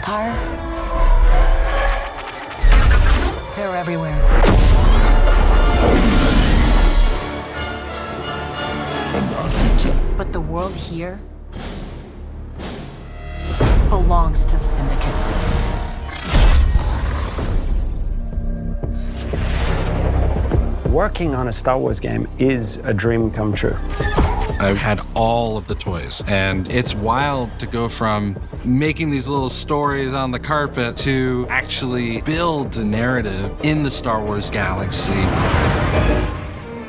Empire, they're everywhere. But the world here belongs to the syndicates. Working on a Star Wars game is a dream come true. I've had all of the toys, and it's wild to go from making these little stories on the carpet to actually build a narrative in the Star Wars galaxy.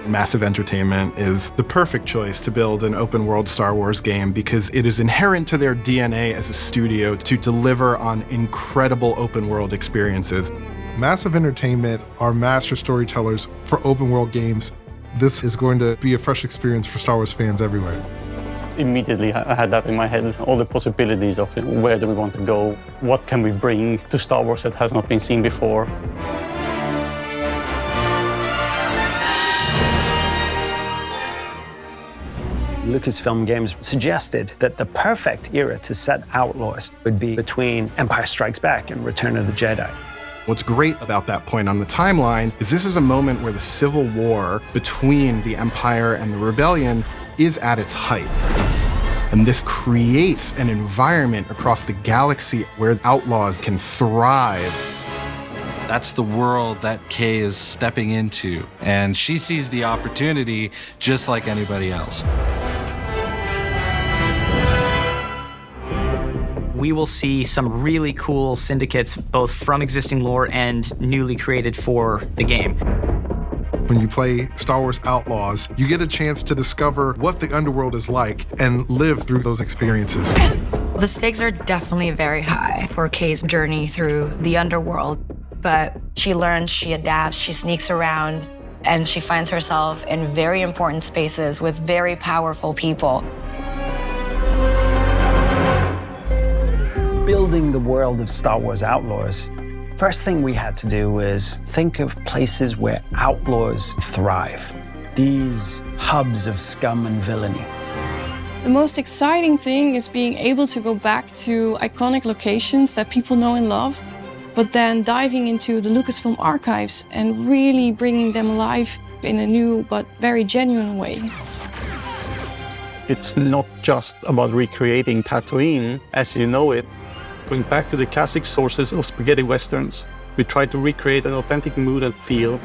Massive Entertainment is the perfect choice to build an open-world Star Wars game because it is inherent to their DNA as a studio to deliver on incredible open-world experiences. Massive Entertainment are master storytellers for open-world games. This is going to be a fresh experience for Star Wars fans everywhere. Immediately, I had that in my head, all the possibilities of where do we want to go, what can we bring to Star Wars that has not been seen before. Lucasfilm Games suggested that the perfect era to set Outlaws would be between Empire Strikes Back and Return of the Jedi. What's great about that point on the timeline is this is a moment where the civil war between the Empire and the Rebellion is at its height. And this creates an environment across the galaxy where Outlaws can thrive. That's the world that Kay is stepping into, and she sees the opportunity just like anybody else. We will see some really cool syndicates, both from existing lore and newly created for the game. When you play Star Wars Outlaws, you get a chance to discover what the underworld is like and live through those experiences. The stakes are definitely very high for Kay's journey through the underworld, but she learns, she adapts, she sneaks around, and she finds herself in very important spaces with very powerful people. Building the world of Star Wars Outlaws, first thing we had to do was think of places where outlaws thrive. These hubs of scum and villainy. The most exciting thing is being able to go back to iconic locations that people know and love, but then diving into the Lucasfilm archives and really bringing them alive in a new but very genuine way. It's not just about recreating Tatooine as you know it. Going back to the classic sources of spaghetti westerns, we try to recreate an authentic mood and feel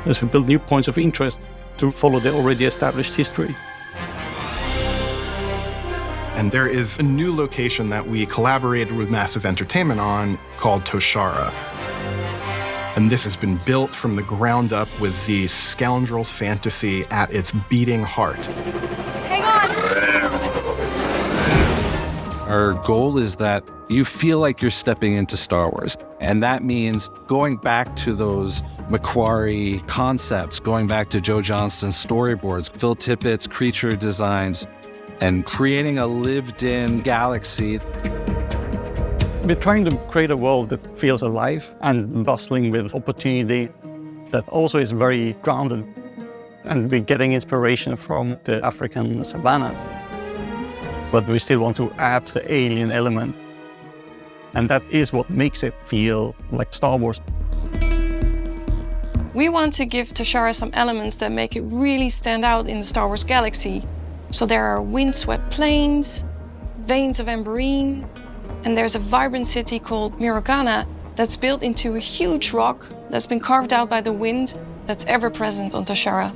as we build new points of interest to follow the already established history. And there is a new location that we collaborated with Massive Entertainment on called Toshara. And this has been built from the ground up with the scoundrel fantasy at its beating heart. Hang on! Our goal is that you feel like you're stepping into Star Wars. And that means going back to those Macquarie concepts, going back to Joe Johnston's storyboards, Phil Tippett's creature designs, and creating a lived-in galaxy. We're trying to create a world that feels alive and bustling with opportunity, that also is very grounded. And we're getting inspiration from the African savannah. But we still want to add the alien element. And that is what makes it feel like Star Wars. We want to give Toshara some elements that make it really stand out in the Star Wars galaxy. So there are windswept plains, veins of amberine, and there's a vibrant city called Mirogana that's built into a huge rock that's been carved out by the wind that's ever present on Toshara.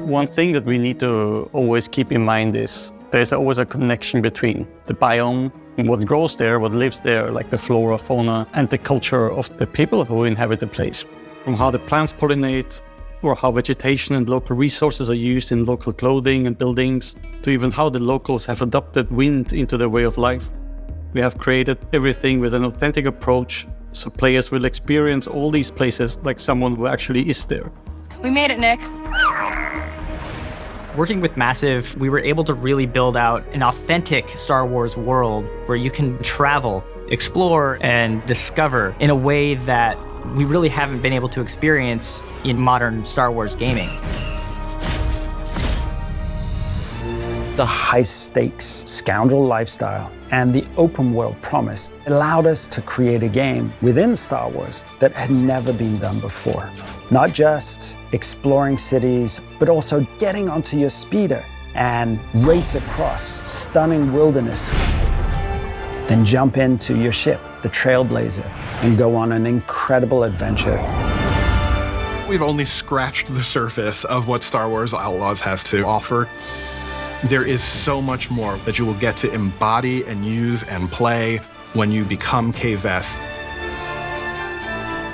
One thing that we need to always keep in mind is there's always a connection between the biome, what grows there, what lives there, like the flora, fauna, and the culture of the people who inhabit the place. From how the plants pollinate, or how vegetation and local resources are used in local clothing and buildings, to even how the locals have adopted wind into their way of life. We have created everything with an authentic approach, so players will experience all these places like someone who actually is there. We made it, Nix. Working with Massive, we were able to really build out an authentic Star Wars world where you can travel, explore, and discover in a way that we really haven't been able to experience in modern Star Wars gaming. The the high-stakes scoundrel lifestyle and the open-world promise allowed us to create a game within Star Wars that had never been done before. Not just exploring cities, but also getting onto your speeder and race across stunning wilderness. Then jump into your ship, the Trailblazer, and go on an incredible adventure. We've only scratched the surface of what Star Wars Outlaws has to offer. There is so much more that you will get to embody and use and play when you become K-Vest.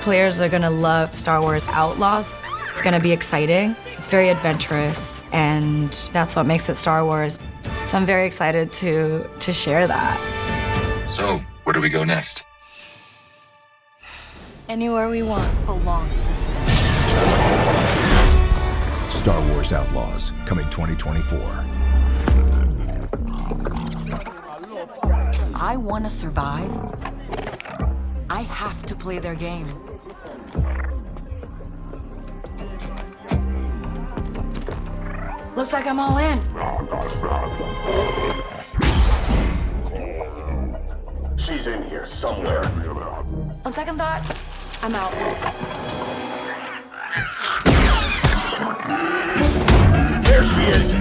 Players are gonna love Star Wars Outlaws. It's gonna be exciting. It's very adventurous, and that's what makes it Star Wars. So I'm very excited to share that. So, where do we go next? Anywhere we want. Belongs to the syndicates. Star Wars Outlaws, coming 2024. If I want to survive, I have to play their game. Looks like I'm all in. She's in here somewhere. On second thought, I'm out. There she is!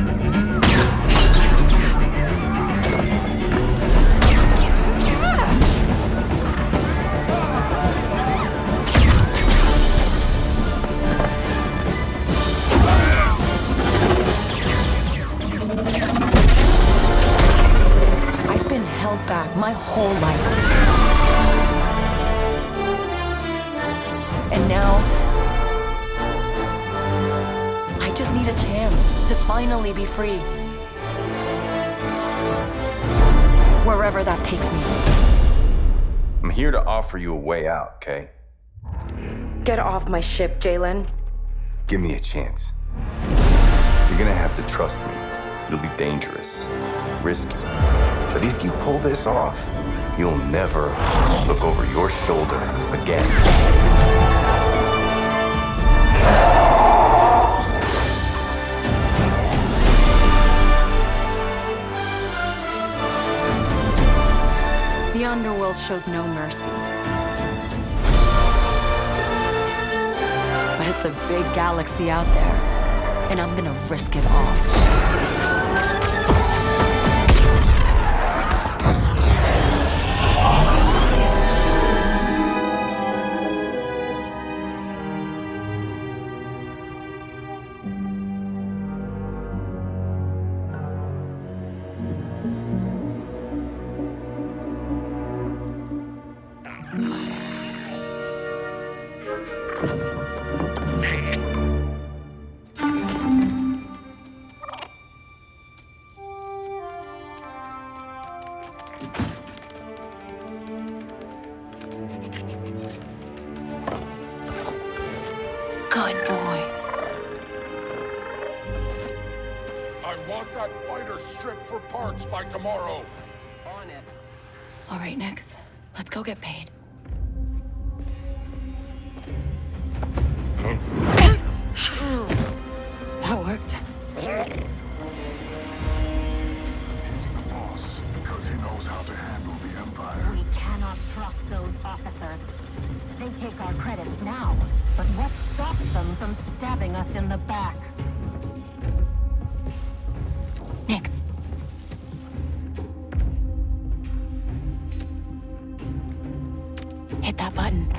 I've been held back my whole life. And now, I just need a chance to finally be free. Wherever that takes me. I'm here to offer you a way out, okay? Get off my ship, Jalen. Give me a chance. You're gonna have to trust me. It'll be dangerous, risky. But if you pull this off, you'll never look over your shoulder again. The underworld shows no mercy. But it's a big galaxy out there, and I'm gonna risk it all. Good boy. I want that fighter stripped for parts by tomorrow. On it. All right, Nix. Let's go get paid. That worked. He's the boss because he knows how to handle the Empire. We cannot trust those officers. They take our credits now, but what stops them from stabbing us in the back? Nix. Hit that button.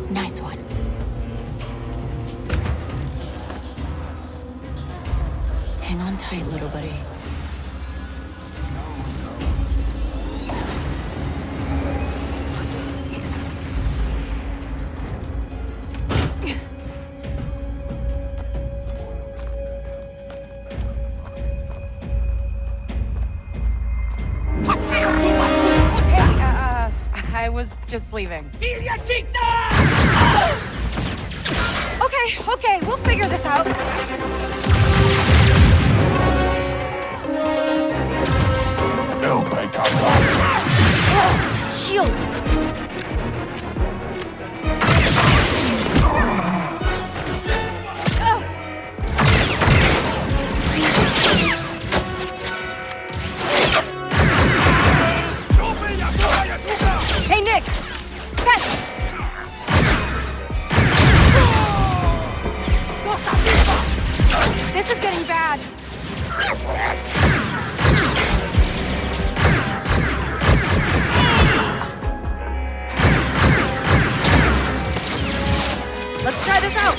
Nice one. Hang on tight, little buddy. I was just leaving. Okay, we'll figure this out. No, Shield! This is getting bad. Let's try this out.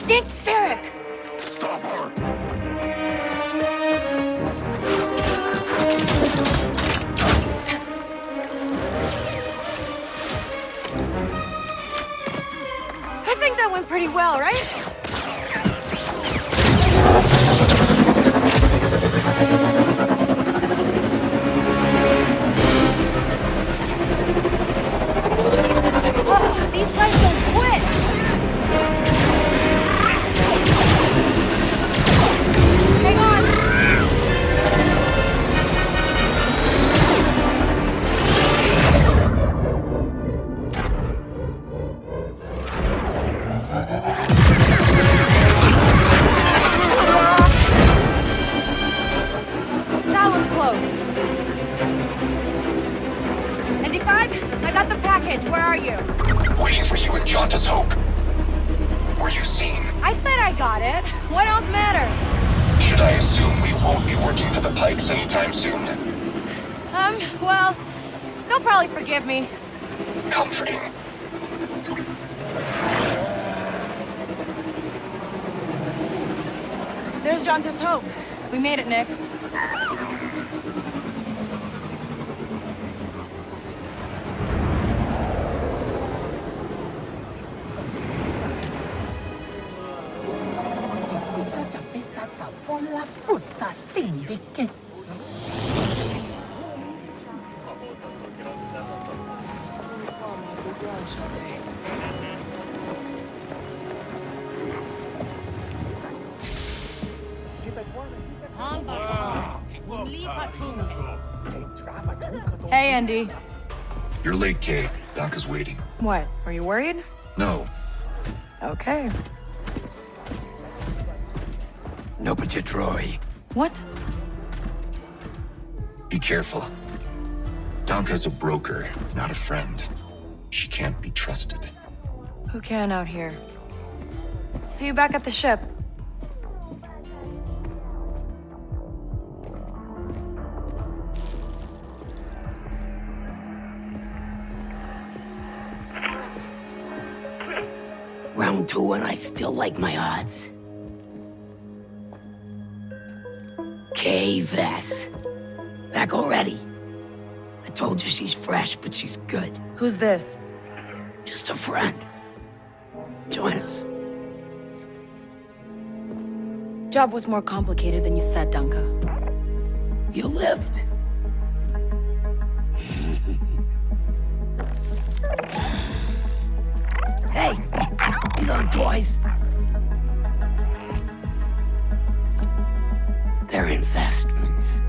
Dink Ferric! Stop her! I think that went pretty well, right? Oh, these guys don't quit! Hang on! That was close. ND5, I got the package. Where are you? Waiting for you at Jauntus Hope. Were you seen? I said I got it. What else matters? Should I assume we won't be working for the Pikes anytime soon? Well, they'll probably forgive me. Comforting. There's Jauntus Hope. We made it, Nix. Hey, Andy. You're late, Kay. Doc is waiting. What? Are you worried? No. Okay. No, but you Troy. What? Be careful. Donka's a broker, not a friend. She can't be trusted. Who can out here? See you back at the ship. Round 2 and I still like my odds. Kay Vess. Back already. I told you she's fresh, but she's good. Who's this? Just a friend. Join us. Job was more complicated than you said, Dunka. You lived. Hey, these aren't toys. They're investments.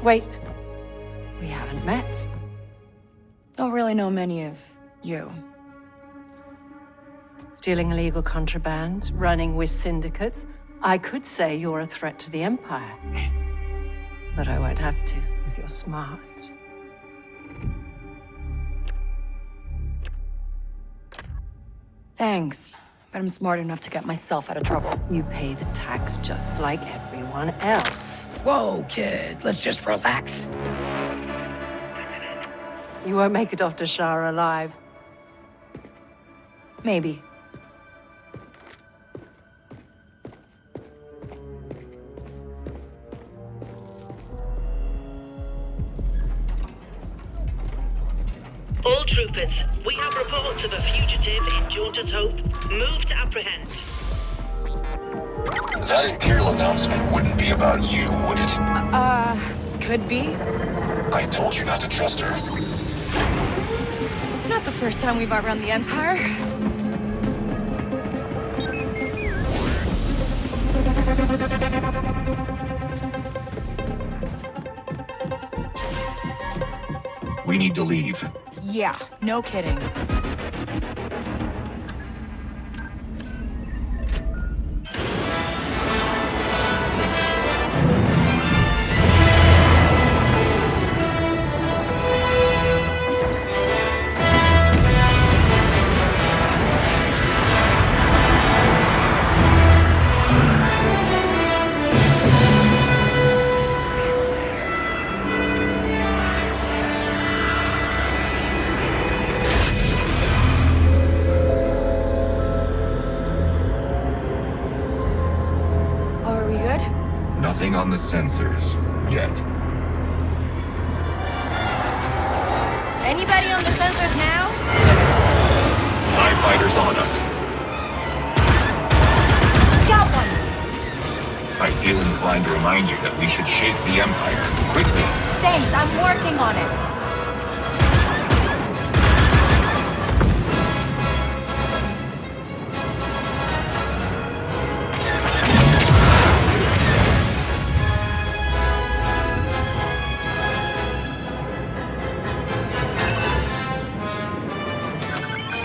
Wait. We haven't met. Don't really know many of you. Stealing illegal contraband, running with syndicates. I could say you're a threat to the Empire. But I won't have to if you're smart. Thanks, but I'm smart enough to get myself out of trouble. You pay the tax just like everyone else. Whoa, kid, let's just relax. You won't make it off to Shara alive. Maybe. All troopers, we have reports of a fugitive in Jauntus Hope. Move to apprehend. That Imperial announcement wouldn't be about you, would it? Could be. I told you not to trust her. Not the first time we've outrun the Empire. We need to leave. Yeah, no kidding. Nothing on the sensors yet. Anybody on the sensors now? TIE fighters on us. Got one! I feel inclined to remind you that we should shake the Empire quickly. Thanks, I'm working on it.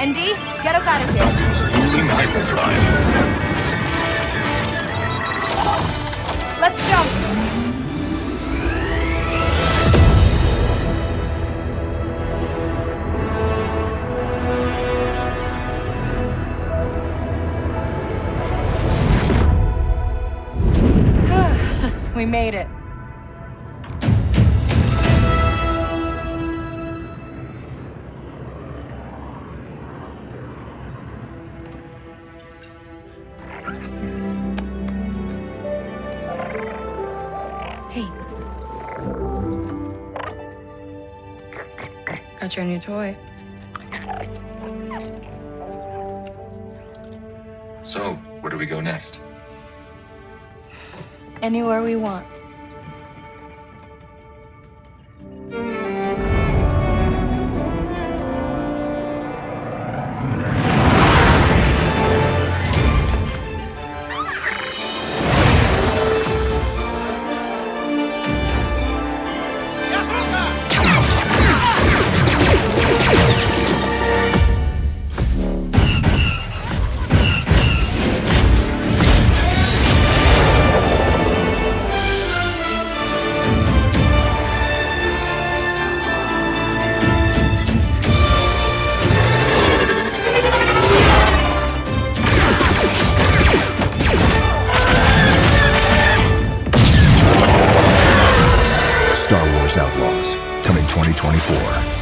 ND, get us out of here. Installing hyperdrive. Let's jump. We made it. Hey. Got your new toy. So, where do we go next? Anywhere we want. Star Wars Outlaws, coming 2024.